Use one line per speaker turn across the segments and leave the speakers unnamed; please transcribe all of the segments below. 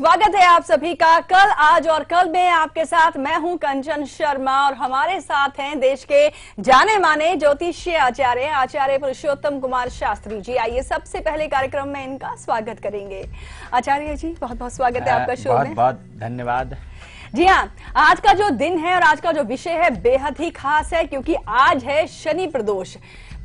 स्वागत है आप सभी का कल आज और कल में आपके साथ मैं हूं कंचन शर्मा और हमारे साथ हैं देश के जाने माने ज्योतिषीय आचार्य पुरुषोत्तम कुमार शास्त्री जी। आइए सबसे पहले कार्यक्रम में इनका स्वागत करेंगे। आचार्य जी बहुत बहुत स्वागत है आपका शो में।
बहुत धन्यवाद।
जी हाँ, आज का जो दिन है और आज का जो विषय है बेहद ही खास है क्योंकि आज है शनि प्रदोष।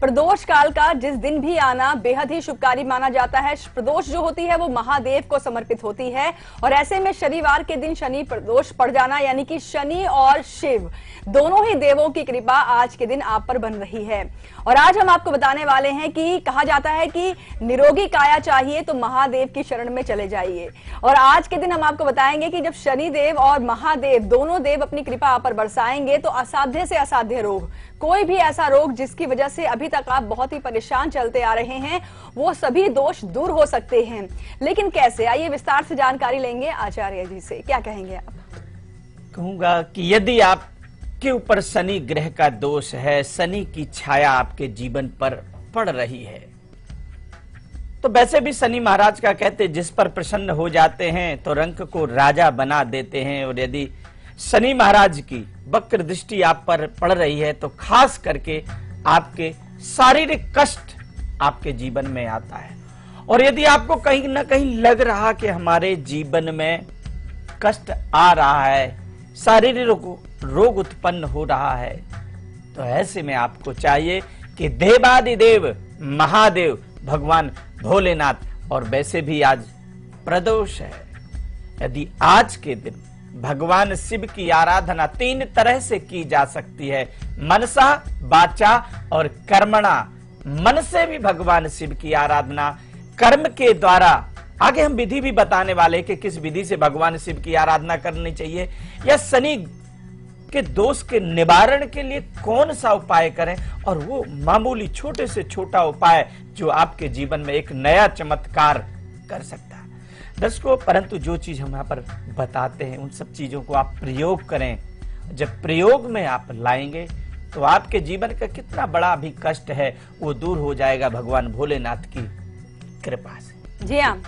प्रदोष काल का जिस दिन भी आना बेहद ही शुभकारी माना जाता है। प्रदोष जो होती है वो महादेव को समर्पित होती है और ऐसे में शनिवार के दिन शनि प्रदोष पड़ जाना यानी कि शनि और शिव दोनों ही देवों की कृपा आज के दिन आप पर बन रही है। और आज हम आपको बताने वाले हैं कि कहा जाता है कि निरोगी काया चाहिए तो महादेव की शरण में चले जाइए। और आज के दिन हम आपको बताएंगे कि जब शनि देव और महादेव दोनों देव अपनी कृपा आप पर बरसाएंगे तो असाध्य से असाध्य रोग, कोई भी ऐसा रोग जिसकी वजह से अभी तक आप बहुत ही परेशान चलते आ रहे हैं, वो सभी दोष दूर हो सकते हैं। लेकिन कैसे, आइए विस्तार से जानकारी लेंगे आचार्य जी से। क्या कहेंगे आप?
कहूंगा कि यदि आपके ऊपर शनि ग्रह का दोष है, शनि की छाया आपके जीवन पर पड़ रही है, तो वैसे भी शनि महाराज का कहते जिस पर प्रसन्न हो जाते हैं तो रंक को राजा बना देते हैं। और यदि शनि महाराज की वक्र दृष्टि आप पर पड़ रही है तो खास करके आपके शारीरिक कष्ट आपके जीवन में आता है। और यदि आपको कहीं ना कहीं लग रहा कि हमारे जीवन में कष्ट आ रहा है, शारीरिक रोग उत्पन्न हो रहा है, तो ऐसे में आपको चाहिए कि देवादिदेव महादेव भगवान भोलेनाथ, और वैसे भी आज प्रदोष है, यदि आज के दिन भगवान शिव की आराधना 3 तरह से की जा सकती है, मनसा, वाचा और कर्मणा। मन से भी भगवान शिव की आराधना, कर्म के द्वारा आगे हम विधि भी बताने वाले कि किस विधि से भगवान शिव की आराधना करनी चाहिए, या शनि के दोष के निवारण के लिए कौन सा उपाय करें, और वो मामूली छोटे से छोटा उपाय जो आपके जीवन में एक नया चमत्कार कर सकता है। दर्शकों, परंतु जो चीज हम यहाँ पर बताते हैं उन सब चीजों को आप प्रयोग करें। जब प्रयोग में आप लाएंगे तो आपके जीवन का कितना बड़ा भी कष्ट है वो दूर हो जाएगा भगवान भोलेनाथ की कृपा से।
जी हाँ,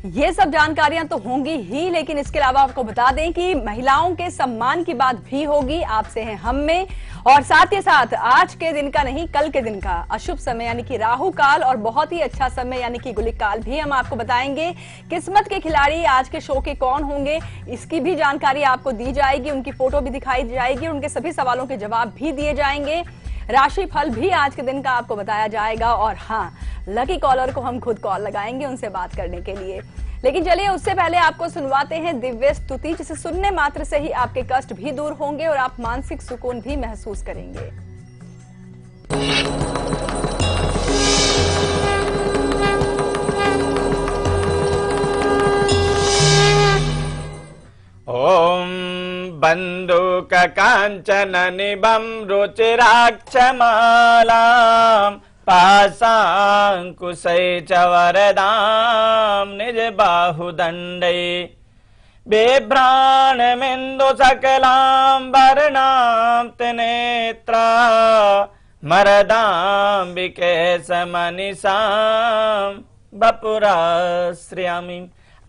ये सब जानकारियां तो होंगी ही, लेकिन इसके अलावा आपको बता दें कि महिलाओं के सम्मान की बात भी होगी आपसे है हम में। और साथ ही साथ आज के दिन का नहीं, कल के दिन का अशुभ समय यानी कि राहु काल और बहुत ही अच्छा समय यानी कि गुलिक काल भी हम आपको बताएंगे। किस्मत के खिलाड़ी आज के शो के कौन होंगे इसकी भी जानकारी आपको दी जाएगी, उनकी फोटो भी दिखाई जाएगी, उनके सभी सवालों के जवाब भी दिए जाएंगे। राशि फल भी आज के दिन का आपको बताया जाएगा और हाँ, लकी कॉलर को हम खुद कॉल लगाएंगे उनसे बात करने के लिए। लेकिन चलिए उससे पहले आपको सुनवाते हैं दिव्य स्तुति, जिसे सुनने मात्र से ही आपके कष्ट भी दूर होंगे और आप मानसिक सुकून भी महसूस करेंगे।
ओम बंदूक कांचन निबम रुचिराक्षमालाम पाशांकुशै च वरदां निज बाहुदंडे बिभ्राणमिन्दु सकलां वर्णां त्रिनेत्रा मरदाम्बिके समनिशां वपुराश्रयामि।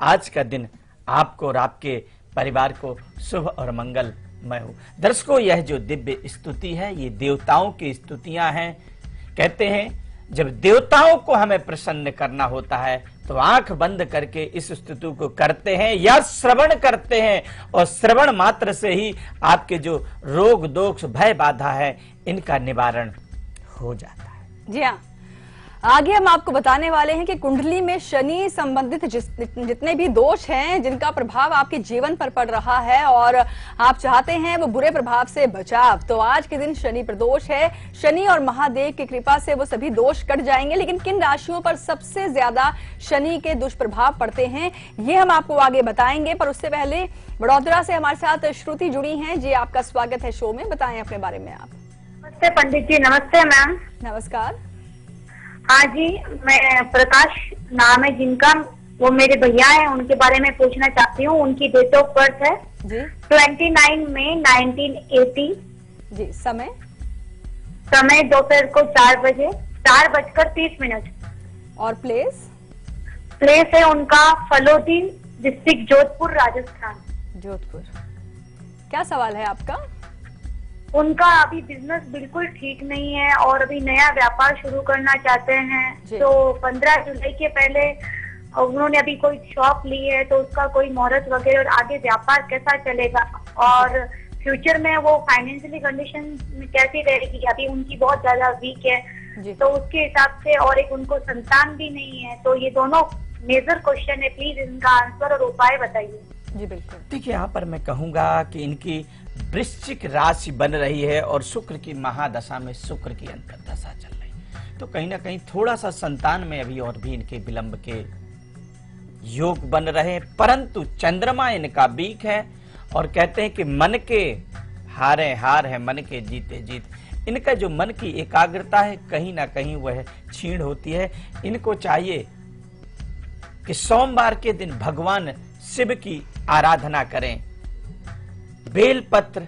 आज का दिन आपको और आपके परिवार को शुभ और मंगलमय हो। दर्शकों, यह जो दिव्य स्तुति है ये देवताओं की स्तुतियां हैं। कहते हैं जब देवताओं को हमें प्रसन्न करना होता है तो आंख बंद करके इस स्तुति को करते हैं या श्रवण करते हैं, और श्रवण मात्र से ही आपके जो रोग दोष भय बाधा है इनका निवारण हो जाता है।
जी हाँ, आगे हम आपको बताने वाले हैं कि कुंडली में शनि संबंधित जितने भी दोष हैं जिनका प्रभाव आपके जीवन पर पड़ रहा है और आप चाहते हैं वो बुरे प्रभाव से बचाव, तो आज के दिन शनि प्रदोष है। शनि और महादेव की कृपा से वो सभी दोष कट जाएंगे। लेकिन किन राशियों पर सबसे ज्यादा शनि के दुष्प्रभाव पड़ते हैं ये हम आपको आगे बताएंगे, पर उससे पहले बड़ौदरा से हमारे साथ श्रुति जुड़ी हैं। जी, आपका स्वागत है शो में, बताएं अपने बारे में आप।
नमस्ते पंडित जी। नमस्ते मैम।
नमस्कार।
हाँ जी, मैं प्रकाश नाम है जिनका, वो मेरे भैया हैं, उनके बारे में पूछना चाहती हूँ। उनकी डेट ऑफ बर्थ है जी 29 मई 1980।
जी, समय
दोपहर को 4 बजे 4:30 और प्लेस
प्लेस
है उनका फलोदी डिस्ट्रिक्ट जोधपुर, राजस्थान।
जोधपुर। क्या सवाल है आपका?
उनका अभी बिजनेस बिल्कुल ठीक नहीं है और अभी नया व्यापार शुरू करना चाहते हैं। तो 15 जुलाई के पहले उन्होंने अभी कोई शॉप ली है, तो उसका कोई मुहूर्त वगैरह और आगे व्यापार कैसा चलेगा और फ्यूचर में वो फाइनेंशियली कंडीशन कैसी रहेगी? अभी उनकी बहुत ज्यादा वीक है, तो उसके हिसाब से, और एक उनको संतान भी नहीं है। तो ये दोनों मेजर क्वेश्चन है, प्लीज इनका आंसर और उपाय बताइए।
जी बिल्कुल।
देखिए, यहाँ पर मैं कहूंगा कि इनकी वृश्चिक राशि बन रही है और शुक्र की महादशा में शुक्र की अंतर्दशा चल रही है, तो कहीं ना कहीं थोड़ा सा संतान में अभी और भी इनके विलंब के योग बन रहे हैं। परंतु चंद्रमा इनका वीक है और कहते हैं कि मन के हारे हार है, मन के जीते जीत। इनका जो मन की एकाग्रता है कहीं ना कहीं वह क्षीण होती है। इनको चाहिए कि सोमवार के दिन भगवान शिव की आराधना करें। बेलपत्र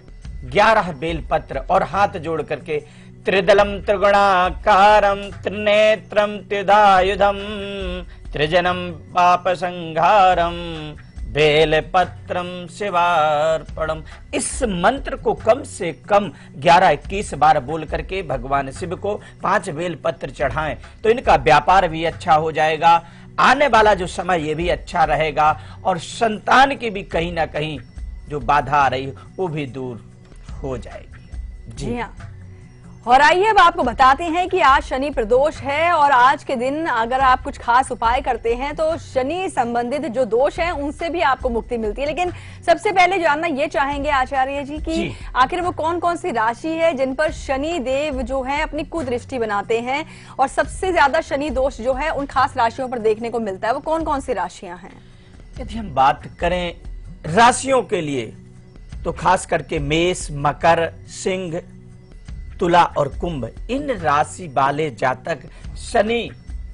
11 बेलपत्र और हाथ जोड़ करके त्रिदलम त्रिगुणाकारम त्रिनेत्रम त्रिधायुधम त्रिजनम पाप संहारम बेलपत्रम शिवार्पणम, इस मंत्र को कम से कम 11-21 बार बोल करके भगवान शिव को 5 बेलपत्र चढ़ाएं, तो इनका व्यापार भी अच्छा हो जाएगा। आने वाला जो समय ये भी अच्छा रहेगा और संतान की भी कहीं ना कहीं जो बाधा आ रही है वो भी दूर हो जाएगी।
जी हाँ। और आइए अब आपको बताते हैं कि आज शनि प्रदोष है और आज के दिन अगर आप कुछ खास उपाय करते हैं तो शनि संबंधित जो दोष हैं उनसे भी आपको मुक्ति मिलती है। लेकिन सबसे पहले जानना ये चाहेंगे आचार्य जी कि आखिर वो कौन कौन सी राशि है जिन पर शनि देव जो है अपनी कुदृष्टि बनाते हैं और सबसे ज्यादा शनि दोष जो है उन खास राशियों पर देखने को मिलता है, वो कौन कौन सी राशियां हैं?
यदि हम बात करें राशियों के लिए तो खास करके मेष, मकर, सिंह, तुला और कुंभ, इन राशि वाले जातक शनि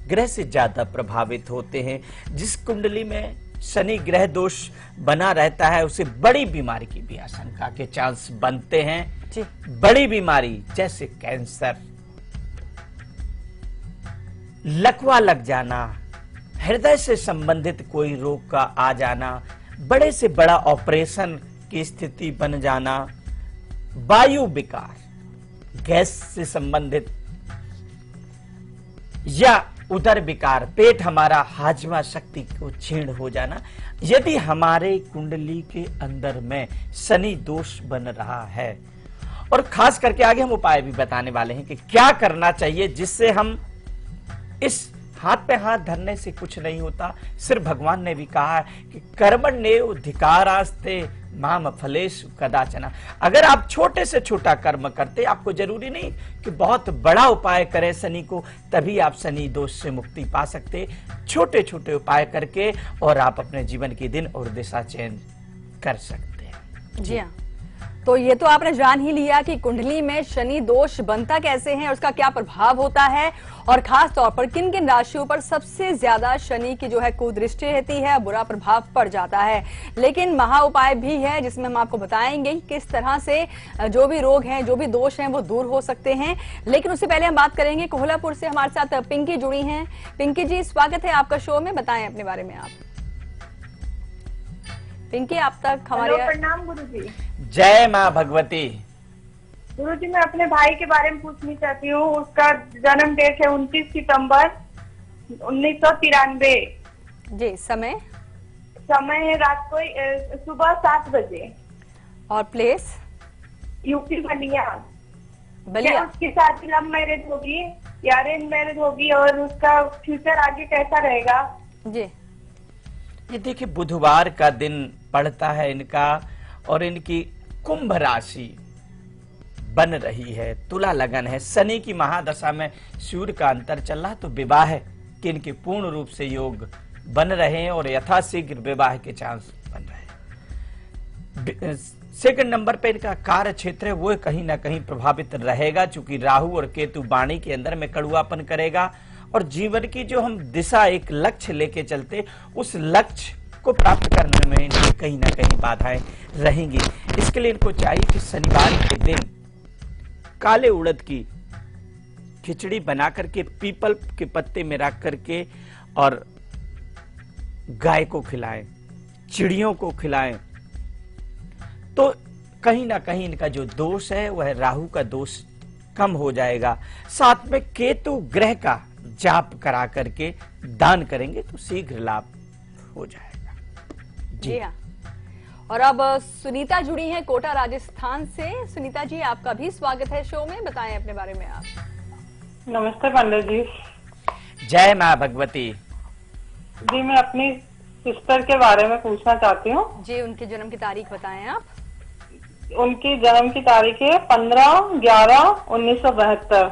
ग्रह से ज्यादा प्रभावित होते हैं। जिस कुंडली में शनि ग्रह दोष बना रहता है उसे बड़ी बीमारी की भी आशंका के चांस बनते हैं जी। बड़ी बीमारी जैसे कैंसर, लकवा लग जाना, हृदय से संबंधित कोई रोग का आ जाना, बड़े से बड़ा ऑपरेशन की स्थिति बन जाना, वायु विकार, गैस से संबंधित या उदर विकार, पेट हमारा हाजमा शक्ति को क्षीण हो जाना, यदि हमारे कुंडली के अंदर में शनि दोष बन रहा है। और खास करके आगे हम उपाय भी बताने वाले हैं कि क्या करना चाहिए जिससे हम इस हाथ पे हाथ धरने से कुछ नहीं होता। सिर्फ भगवान ने भी कहा है कि कर्मण्येव धिकारास्ते माम फलेषु कदाचन। अगर आप छोटे से छोटा कर्म करते, आपको जरूरी नहीं कि बहुत बड़ा उपाय करें शनि को, तभी आप शनि दोष से मुक्ति पा सकते। छोटे छोटे उपाय करके और आप अपने जीवन की दिन और दिशा चेंज कर सकते हैं।
जी हाँ, तो ये तो आपने जान ही लिया कि कुंडली में शनि दोष बनता कैसे है, उसका क्या प्रभाव होता है और खास तौर पर किन किन राशियों पर सबसे ज्यादा शनि की जो है कुदृष्टि रहती है, बुरा प्रभाव पड़ जाता है। लेकिन महा उपाय भी है जिसमें हम आपको बताएंगे किस तरह से जो भी रोग हैं, जो भी दोष हैं वो दूर हो सकते हैं। लेकिन उससे पहले हम बात करेंगे कोल्हापुर से हमारे साथ पिंकी जुड़ी हैं। पिंकी जी, स्वागत है आपका शो में, बताएं अपने बारे में आप। पिंकी, आप तक हमारे।
प्रणाम गुरुजी।
जय माँ भगवती।
गुरुजी, मैं अपने भाई के बारे में पूछनी चाहती हूँ। उसका जन्म डेट है 29 सितंबर 1993।
जी, समय
है रात को सुबह 7 बजे।
और प्लेस?
यूपी बलिया।
बलिया।
उसकी शादी लव मैरिज होगी या अरेंज मैरिज होगी और उसका फ्यूचर आगे कैसा रहेगा?
जी,
ये देखिए, बुधवार का दिन पड़ता है इनका और इनकी कुंभ राशि बन रही है, तुला लगन है। शनि की महादशा में सूर्य का अंतर चल रहा, तो विवाह के इनके पूर्ण रूप से योग बन रहे हैं और यथाशीघ्र विवाह के चांस बन रहे हैं। सेकंड नंबर पे इनका कार्य क्षेत्र है वो कहीं ना कहीं प्रभावित रहेगा, चूंकि राहु और केतु वाणी के अंदर में कड़ुआपन करेगा और जीवन की जो हम दिशा एक लक्ष्य लेके चलते, उस लक्ष्य को प्राप्त करने में इनकी कहीं ना कहीं बाधाएं रहेंगी। इसके लिए इनको चाहिए कि शनिवार के दिन काले उड़द की खिचड़ी बना करके पीपल के पत्ते में रख करके और गाय को खिलाएं। चिड़ियों को खिलाएं, तो कहीं ना कहीं इनका जो दोष है वह राहु का दोष कम हो जाएगा। साथ में केतु ग्रह का जाप करा करके दान करेंगे तो शीघ्र लाभ हो जाएगा।
जी हाँ। और अब सुनीता जुड़ी हैं कोटा राजस्थान से। सुनीता जी, आपका भी स्वागत है शो में, बताएं अपने बारे में आप।
नमस्ते पंडित जी।
जय माँ भगवती।
जी, मैं अपनी सिस्टर के बारे में पूछना चाहती हूँ।
जी, उनके जन्म की तारीख बताएं आप।
उनकी जन्म की तारीख है 15/11/1972।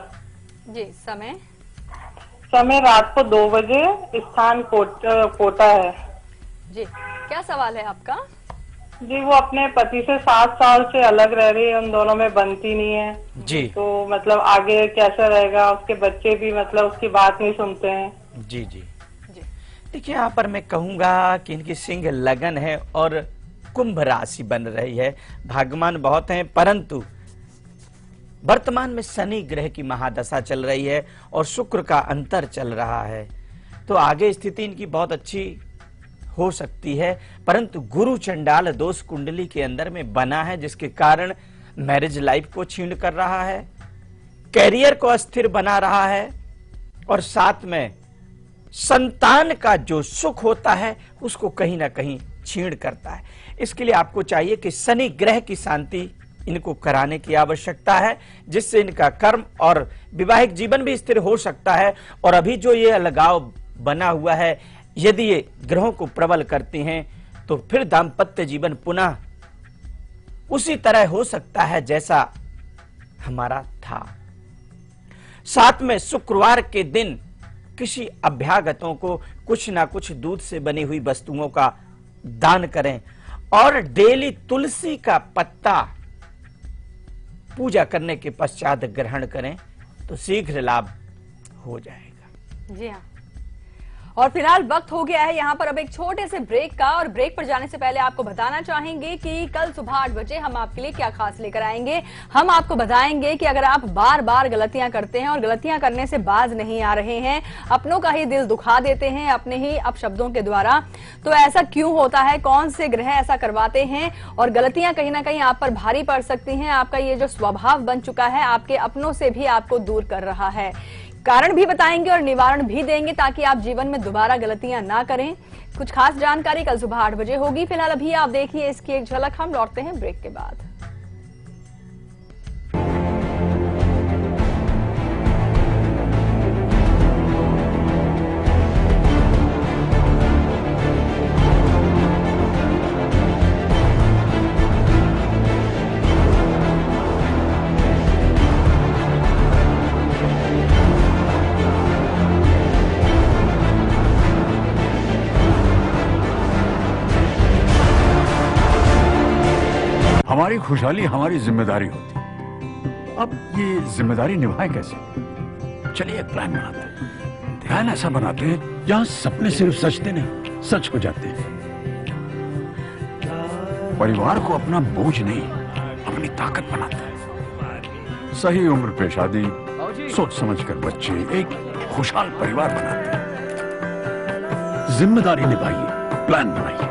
जी, समय
रात को 2 बजे, स्थान कोटा है।
जी, क्या सवाल है आपका?
जी, वो अपने पति से 7 साल से अलग रह रही है, उन दोनों में बनती नहीं है
जी।
तो मतलब आगे कैसा रहेगा? उसके बच्चे भी मतलब उसकी बात नहीं सुनते हैं।
जी जी जी। देखिए, यहाँ पर मैं कहूंगा कि इनकी सिंह लगन है और कुंभ राशि बन रही है। भाग्यवान बहुत हैं, परंतु वर्तमान में शनि ग्रह की महादशा चल रही है और शुक्र का अंतर चल रहा है, तो आगे स्थिति इनकी बहुत अच्छी हो सकती है। परंतु गुरु चंडाल दोष कुंडली के अंदर में बना है, जिसके कारण मैरिज लाइफ को छीन कर रहा है, कैरियर को अस्थिर बना रहा है और साथ में संतान का जो सुख होता है उसको कहीं ना कहीं छीण करता है। इसके लिए आपको चाहिए कि शनि ग्रह की शांति इनको कराने की आवश्यकता है, जिससे इनका कर्म और वैवाहिक जीवन भी स्थिर हो सकता है। और अभी जो ये अलगाव बना हुआ है, यदि ये ग्रहों को प्रबल करती हैं तो फिर दाम्पत्य जीवन पुनः उसी तरह हो सकता है जैसा हमारा था। साथ में शुक्रवार के दिन किसी अभ्यागतों को कुछ ना कुछ दूध से बनी हुई वस्तुओं का दान करें और डेली तुलसी का पत्ता पूजा करने के पश्चात ग्रहण करें तो शीघ्र लाभ हो जाएगा।
जी हाँ। और फिलहाल वक्त हो गया है यहाँ पर अब एक छोटे से ब्रेक का, और ब्रेक पर जाने से पहले आपको बताना चाहेंगे कि कल सुबह 8 बजे हम आपके लिए क्या खास लेकर आएंगे। हम आपको बताएंगे कि अगर आप बार बार गलतियां करते हैं और गलतियां करने से बाज नहीं आ रहे हैं, अपनों का ही दिल दुखा देते हैं अपने ही अपशब्दों के द्वारा, तो ऐसा क्यों होता है, कौन से ग्रह ऐसा करवाते हैं और गलतियां कहीं ना कहीं आप पर भारी पड़ सकती हैं। आपका ये जो स्वभाव बन चुका है आपके अपनों से भी आपको दूर कर रहा है, कारण भी बताएंगे और निवारण भी देंगे ताकि आप जीवन में दोबारा गलतियां ना करें। कुछ खास जानकारी कल सुबह 8 बजे होगी। फिलहाल अभी आप देखिए इसकी एक झलक, हम लौटते हैं ब्रेक के बाद।
हमारी खुशहाली हमारी जिम्मेदारी होती है। अब ये जिम्मेदारी निभाएं कैसे? चलिए एक प्लान बनाते हैं। प्लान ऐसा बनाते हैं जहां सपने सिर्फ सचते नहीं, सच हो जाते हैं। परिवार को अपना बोझ नहीं, अपनी ताकत बनाते हैं। सही उम्र पे शादी, सोच समझकर बच्चे, एक खुशहाल परिवार बनाते हैं। जिम्मेदारी निभाइए, प्लान बनाइए।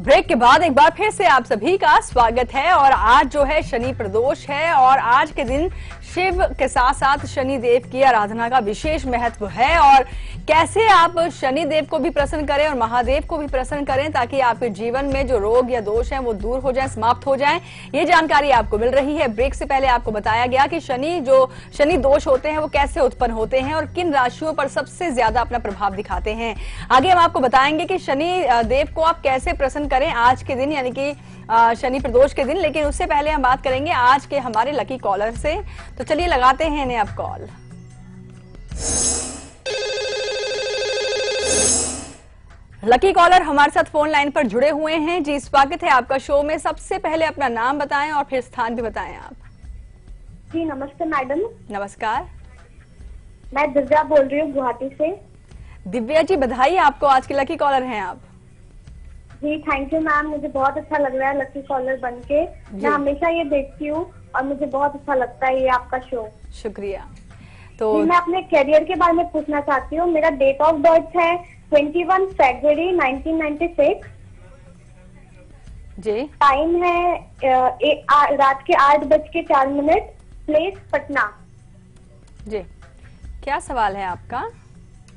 ब्रेक के बाद एक बार फिर से आप सभी का स्वागत है। और आज जो है शनि प्रदोष है और आज के दिन शिव के साथ साथ शनि देव की आराधना का विशेष महत्व है। और कैसे आप शनि देव को भी प्रसन्न करें और महादेव को भी प्रसन्न करें ताकि आपके जीवन में जो रोग या दोष हैं वो दूर हो जाएं, समाप्त हो जाएं, ये जानकारी आपको मिल रही है। ब्रेक से पहले आपको बताया गया कि शनि दोष होते हैं वो कैसे उत्पन्न होते हैं और किन राशियों पर सबसे ज्यादा अपना प्रभाव दिखाते हैं। आगे हम आपको बताएंगे कि शनि देव को आप कैसे प्रसन्न करें आज के दिन, यानी कि शनि प्रदोष के दिन। लेकिन उससे पहले हम बात करेंगे आज के हमारे लकी कॉलर से। तो चलिए लगाते हैं इन्हें अब कॉल। लकी कॉलर हमारे साथ फोन लाइन पर जुड़े हुए हैं। जी स्वागत है आपका शो में। सबसे पहले अपना नाम बताएं और फिर स्थान भी बताएं आप।
जी नमस्ते मैडम।
नमस्कार।
मैं दिव्या बोल रही हूँ गुवाहाटी से।
दिव्या जी बधाई, आपको आज के लकी कॉलर हैं आप।
जी थैंक यू मैम, मुझे बहुत अच्छा लग रहा है लकी कॉलर बनके। मैं हमेशा ये देखती हूँ और मुझे बहुत अच्छा लगता है ये आपका शो।
शुक्रिया। तो
मैं अपने करियर के बारे में पूछना चाहती हूँ। मेरा डेट ऑफ बर्थ है 21 फरवरी 1996।
जी
टाइम है रात के 8:04। प्लेस पटना।
जी क्या सवाल है आपका?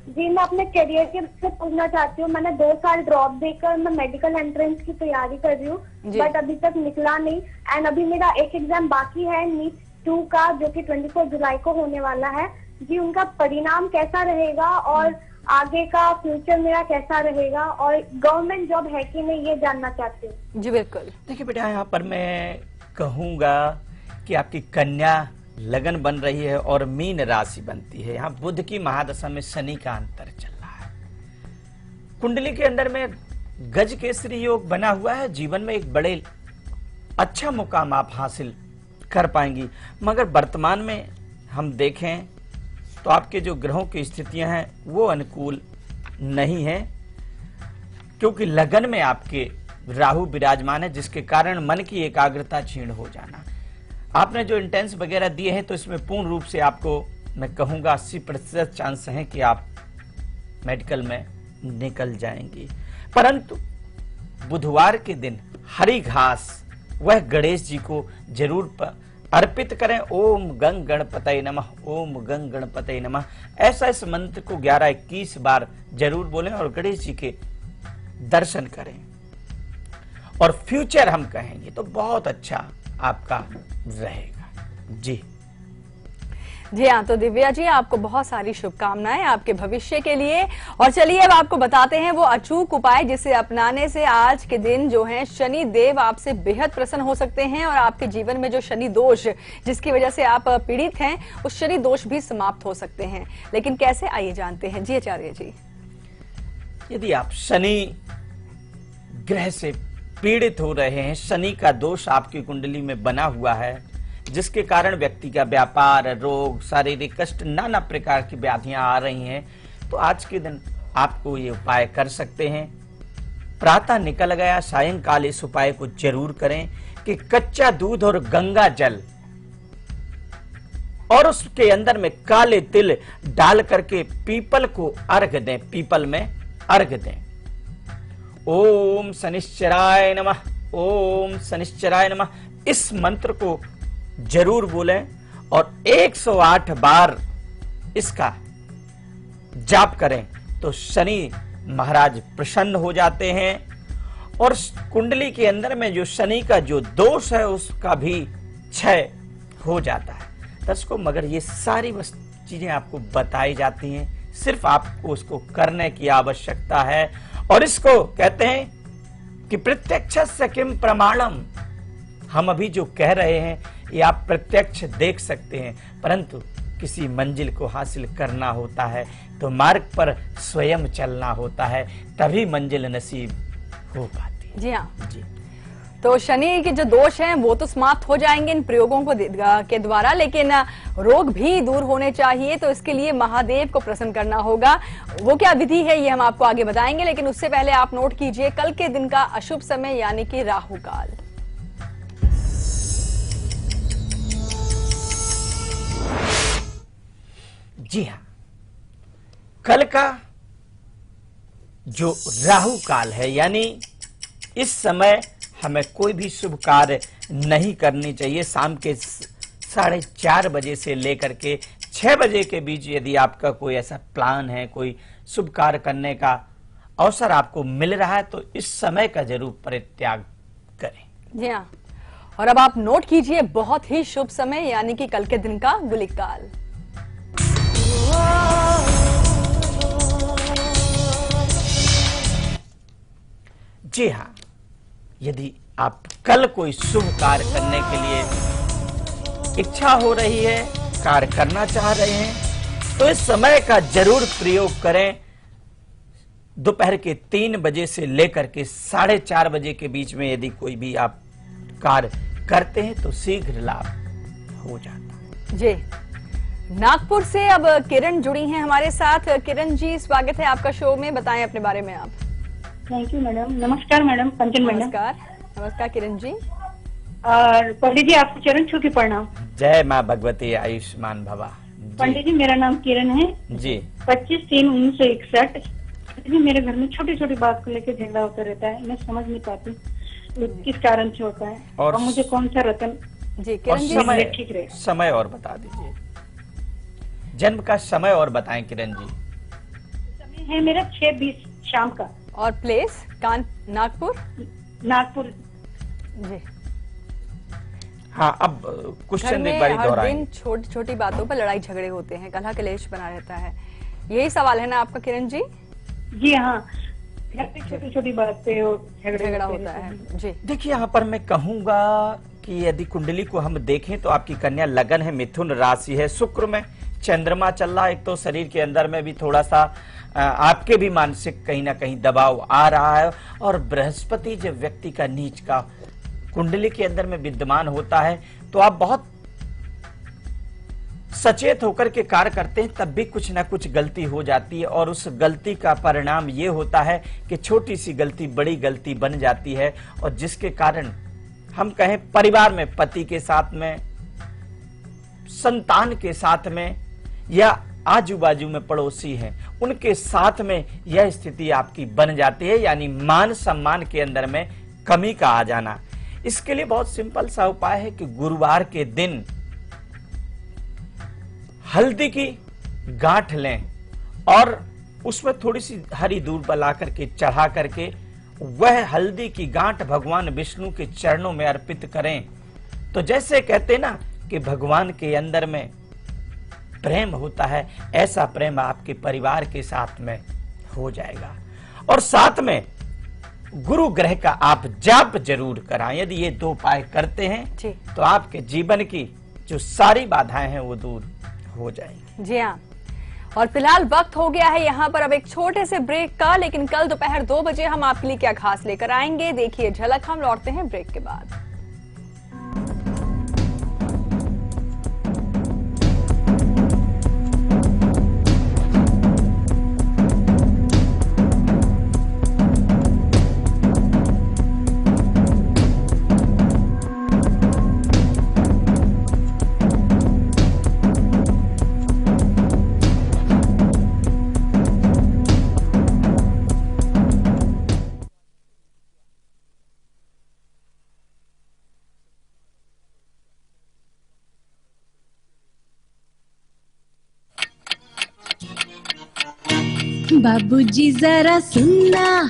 जी मैं अपने करियर के से पूछना चाहती हूँ। मैंने 2 साल ड्रॉप देकर मैं मेडिकल एंट्रेंस की तैयारी कर रही हूँ, बट अभी तक निकला नहीं। एंड अभी मेरा एक एग्जाम बाकी है नीट 2 का, जो कि 24 जुलाई को होने वाला है। जी उनका परिणाम कैसा रहेगा और आगे का फ्यूचर मेरा कैसा रहेगा और गवर्नमेंट जॉब है कि नहीं, ये जानना चाहती हूँ।
जी बिल्कुल।
देखिए बेटा, यहाँ पर मैं कहूंगा कि आपकी कन्या लगन बन रही है और मीन राशि बनती है। यहाँ बुध की महादशा में शनि का अंतर चल रहा है। कुंडली के अंदर में गज केसरी योग बना हुआ है। जीवन में एक बड़े अच्छा मुकाम आप हासिल कर पाएंगी। मगर वर्तमान में हम देखें तो आपके जो ग्रहों की स्थितियां हैं वो अनुकूल नहीं है, क्योंकि लगन में आपके राहु विराजमान है, जिसके कारण मन की एकाग्रता क्षीण हो जाना। आपने जो इंटेंस वगैरह दिए हैं तो इसमें पूर्ण रूप से आपको मैं कहूंगा 80% चांस है कि आप मेडिकल में निकल जाएंगी। परंतु बुधवार के दिन हरी घास वह गणेश जी को जरूर अर्पित करें। ओम गंग गणपतये नमः, ओम गंग गणपतये नमः, ऐसा इस मंत्र को 11-21 बार जरूर बोलें और गणेश जी के दर्शन करें। और फ्यूचर हम कहेंगे तो बहुत अच्छा आपका रहेगा। जी
हाँ, तो दिव्या जी आपको बहुत सारी शुभकामनाएं आपके भविष्य के लिए। और चलिए अब आपको बताते हैं वो अचूक उपाय जिसे अपनाने से आज के दिन जो है शनि देव आपसे बेहद प्रसन्न हो सकते हैं और आपके जीवन में जो शनि दोष जिसकी वजह से आप पीड़ित हैं उस शनि दोष भी समाप्त हो सकते हैं। लेकिन कैसे, आइए जानते हैं। जी आचार्य जी,
यदि आप शनि ग्रह से पीड़ित हो रहे हैं, शनि का दोष आपकी कुंडली में बना हुआ है, जिसके कारण व्यक्ति का व्यापार, रोग, शारीरिक कष्ट, नाना प्रकार की व्याधियां आ रही हैं, तो आज के दिन आपको ये उपाय कर सकते हैं। प्रातः निकल गया, सायंकाल इस उपाय को जरूर करें कि कच्चा दूध और गंगा जल और उसके अंदर में काले तिल डाल करके पीपल को अर्घ दें, पीपल में अर्घ दें। ओम शनिश्चराय नमः, ओम शनिश्चराय नमः, इस मंत्र को जरूर बोलें और 108 बार इसका जाप करें तो शनि महाराज प्रसन्न हो जाते हैं और कुंडली के अंदर में जो शनि का जो दोष है उसका भी क्षय हो जाता है। दर्शकों, मगर ये सारी चीजें आपको बताई जाती हैं, सिर्फ आपको उसको करने की आवश्यकता है। और इसको कहते हैं कि प्रत्यक्षस्य किम प्रमाणम। हम अभी जो कह रहे हैं ये आप प्रत्यक्ष देख सकते हैं, परंतु किसी मंजिल को हासिल करना होता है तो मार्ग पर स्वयं चलना होता है, तभी मंजिल नसीब हो पाती है।
जी हाँ
जी।
तो शनि के जो दोष हैं वो तो समाप्त हो जाएंगे इन प्रयोगों को के द्वारा, लेकिन रोग भी दूर होने चाहिए। तो इसके लिए महादेव को प्रसन्न करना होगा। वो क्या विधि है ये हम आपको आगे बताएंगे, लेकिन उससे पहले आप नोट कीजिए कल के दिन का अशुभ समय यानी कि राहु काल।
जी हाँ, कल का जो राहु काल है यानी इस समय हमें कोई भी शुभ कार्य नहीं करनी चाहिए। शाम के 4:30 बजे से लेकर के 6 बजे के बीच यदि आपका कोई ऐसा प्लान है, कोई शुभ कार्य करने का अवसर आपको मिल रहा है, तो इस समय का जरूर परित्याग करें।
जी हाँ, और अब आप नोट कीजिए बहुत ही शुभ समय यानी कि कल के दिन का गुलिक काल।
जी हाँ, यदि आप कल कोई शुभ कार्य करने के लिए इच्छा हो रही है, कार्य करना चाह रहे हैं, तो इस समय का जरूर प्रयोग करें। दोपहर के 3 बजे से लेकर के 4:30 बजे के बीच में यदि कोई भी आप कार्य करते हैं तो शीघ्र लाभ हो जाता है।
जी, नागपुर से अब किरण जुड़ी हैं हमारे साथ। किरण जी, स्वागत है आपका शो में, बताएं अपने बारे में आप।
Thank you madam. नमस्कार मैडम, कंचन मैडम।
नमस्कार। नमस्कार किरण जी।
और पंडित जी आपको चरण छू के प्रणाम।
जय माँ भगवती, आयुष्मान भवा।
पंडित जी मेरा नाम किरण है
जी।
25/3/1961। पंडित जी मेरे घर में छोटी छोटी बात को लेकर झगड़ा होता रहता है, मैं समझ नहीं पाती किस कारण से होता है और मुझे कौन सा रतन
जी किरण जी
समय
ठीक रहे।
समय और बता दीजिए, जन्म का समय और बताएं किरण जी।
समय है मेरा 6:20 शाम का।
और प्लेस नागपुर।
नागपुर।
जी
हाँ, अब
घर
क्वेश्चन
में
एक बार
हर
दोहराएं।
दिन छोटी छोटी बातों पर लड़ाई झगड़े होते हैं, कलह कलेश बना रहता है, यही सवाल है ना आपका किरण जी?
जी हाँ, घर पे छोटी छोटी बात पे
झगड़ा होता है। जी
देखिए, यहाँ पर मैं कहूंगा कि यदि कुंडली को हम देखें तो आपकी कन्या लगन है, मिथुन राशि है, शुक्र में चंद्रमा चल रहा है। एक तो शरीर के अंदर में भी थोड़ा सा आपके भी मानसिक कहीं ना कहीं दबाव आ रहा है, और बृहस्पति जब व्यक्ति का नीच का कुंडली के अंदर में विद्यमान होता है तो आप बहुत सचेत होकर के कार्य करते हैं, तब भी कुछ ना कुछ गलती हो जाती है, और उस गलती का परिणाम ये होता है कि छोटी सी गलती बड़ी गलती बन जाती है, और जिसके कारण हम कहें परिवार में, पति के साथ में, संतान के साथ में, या आजू बाजू में पड़ोसी हैं उनके साथ में यह स्थिति आपकी बन जाती है, यानी मान सम्मान के अंदर में कमी का आ जाना। इसके लिए बहुत सिंपल सा उपाय है कि गुरुवार के दिन हल्दी की गांठ लें और उसमें थोड़ी सी हरी दूध ला करके चढ़ा करके वह हल्दी की गांठ भगवान विष्णु के चरणों में अर्पित करें। तो जैसे कहते हैं ना कि भगवान के अंदर में प्रेम होता है, ऐसा प्रेम आपके परिवार के साथ में हो जाएगा। और साथ में गुरु ग्रह का आप जाप जरूर कराएं। यदि ये 2 उपाय करते हैं तो आपके जीवन की जो सारी बाधाएं हैं वो दूर हो जाएंगी।
जी हाँ, और फिलहाल वक्त हो गया है यहाँ पर अब एक छोटे से ब्रेक का, लेकिन कल दोपहर 2 बजे हम आपके लिए क्या खास लेकर आएंगे, देखिए झलक। हम लौटते हैं ब्रेक के बाद।
बाबूजी जरा सुनना,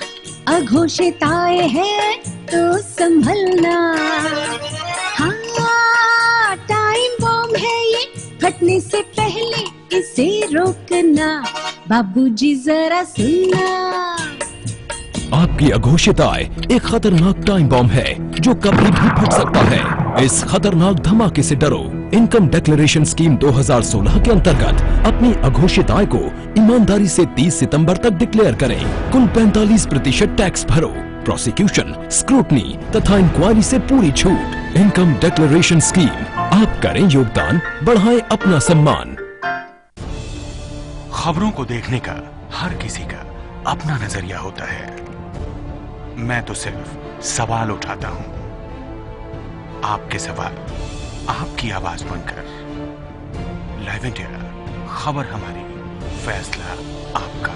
अघोषित आए हैं तो संभलना। हाँ, टाइम बॉम्ब है ये, फटने से पहले इसे रोकना। बाबूजी जरा सुनना।
आपकी अघोषित आय एक खतरनाक टाइम बॉम्ब है जो कभी भी फट सकता है। इस खतरनाक धमाके से डरो। इनकम डिक्लेरेशन स्कीम 2016 के अंतर्गत अपनी अघोषित आय को ईमानदारी से 30 सितंबर तक डिक्लेयर करें। कुल 45% टैक्स भरो। प्रोसिक्यूशन, स्क्रूटनी तथा इंक्वायरी से पूरी छूट। इनकम डिक्लेरेशन स्कीम, आप करें योगदान, बढ़ाएं अपना सम्मान।
खबरों को देखने का हर किसी का अपना नजरिया होता है। मैं तो सिर्फ सवाल उठाता हूं। आपके सवाल आपकी आवाज बनकर। लाइव इंडिया, खबर हमारी, फैसला आपका।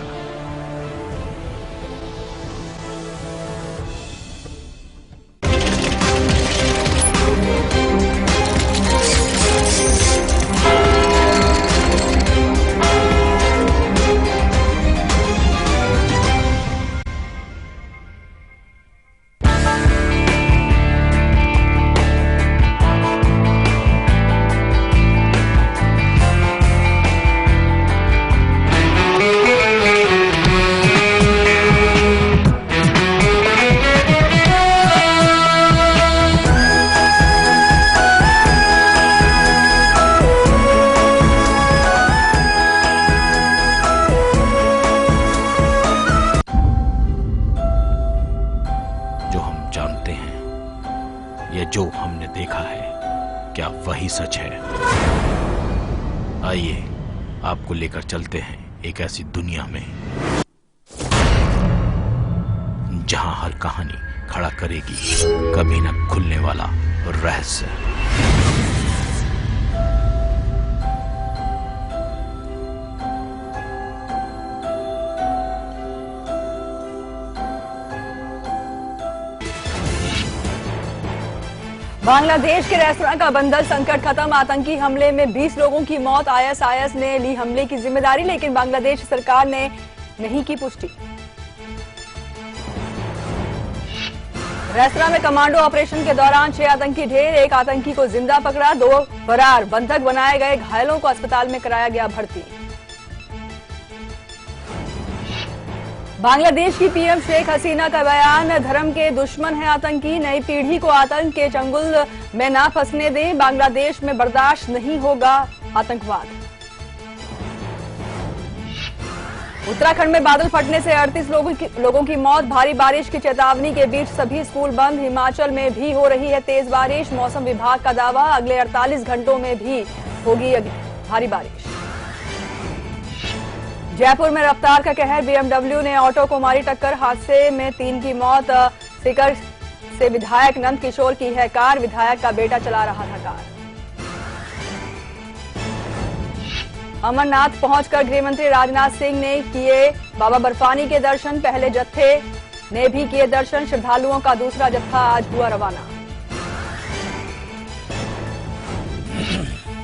आपको लेकर चलते हैं एक ऐसी दुनिया में जहां हर कहानी खड़ा करेगी कभी न खुलने वाला रहस्य।
बांग्लादेश के रेस्तरां का बंदर संकट खत्म। आतंकी हमले में 20 लोगों की मौत। आईएसआईएस ने ली हमले की जिम्मेदारी, लेकिन बांग्लादेश सरकार ने नहीं की पुष्टि। रेस्तरां में कमांडो ऑपरेशन के दौरान 6 आतंकी ढेर। 1 आतंकी को जिंदा पकड़ा, 2 फरार। बंधक बनाए गए घायलों को अस्पताल में कराया गया भर्ती। बांग्लादेश की पीएम शेख हसीना का बयान, धर्म के दुश्मन है आतंकी, नई पीढ़ी को आतंक के चंगुल में ना फंसने दें, बांग्लादेश में बर्दाश्त नहीं होगा आतंकवाद। उत्तराखंड में बादल फटने से 38 लोगों की मौत। भारी बारिश की चेतावनी के बीच सभी स्कूल बंद। हिमाचल में भी हो रही है तेज बारिश। मौसम विभाग का दावा, अगले 48 घंटों में भी होगी भारी बारिश। जयपुर में रफ्तार का कहर, बीएमडब्ल्यू ने ऑटो को मारी टक्कर। हादसे में 3 की मौत। सीकर से विधायक नंद किशोर की है कार, विधायक का बेटा चला रहा था कार। अमरनाथ पहुंचकर गृहमंत्री राजनाथ सिंह ने किए बाबा बर्फानी के दर्शन। पहले जत्थे ने भी किए दर्शन। श्रद्धालुओं का दूसरा जत्था आज हुआ रवाना।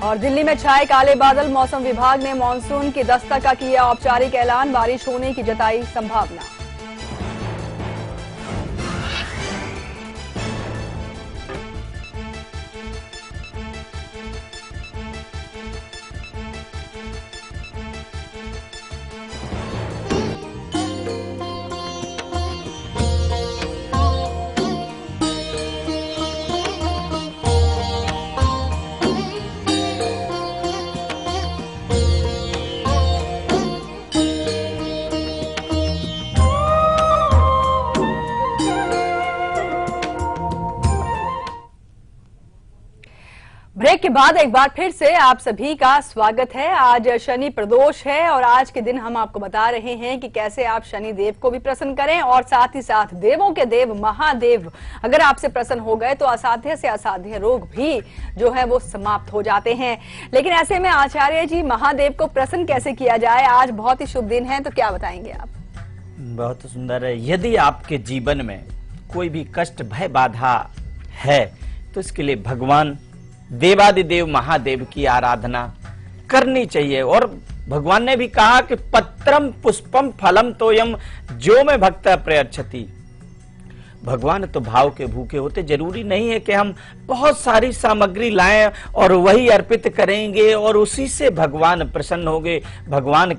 और दिल्ली में छाए काले बादल। मौसम विभाग ने मानसून की दस्तक का किया औपचारिक ऐलान, बारिश होने की जताई संभावना। ब्रेक के बाद एक बार फिर से आप सभी का स्वागत है। आज शनि प्रदोष है और आज के दिन हम आपको बता रहे हैं कि कैसे आप शनि देव को भी प्रसन्न करें और साथ ही साथ देवों के देव महादेव अगर आपसे प्रसन्न हो गए तो असाध्य से असाध्य रोग भी जो है वो समाप्त हो जाते हैं। लेकिन ऐसे में आचार्य जी, महादेव को प्रसन्न कैसे किया जाए? आज बहुत ही शुभ दिन है, तो क्या बताएंगे आप?
बहुत सुंदर है। यदि आपके जीवन में कोई भी कष्ट, भय, बाधा है तो इसके लिए भगवान देवादिदेव महादेव की आराधना करनी चाहिए। और भगवान ने भी कहा कि पत्रम पुष्पम फलम तोयम जो में भक्त प्रयच्छति। भगवान तो भाव के भूखे होते। जरूरी नहीं है कि हम बहुत सारी सामग्री लाएं और वही अर्पित करेंगे और उसी से भगवान प्रसन्न होंगे। भगवान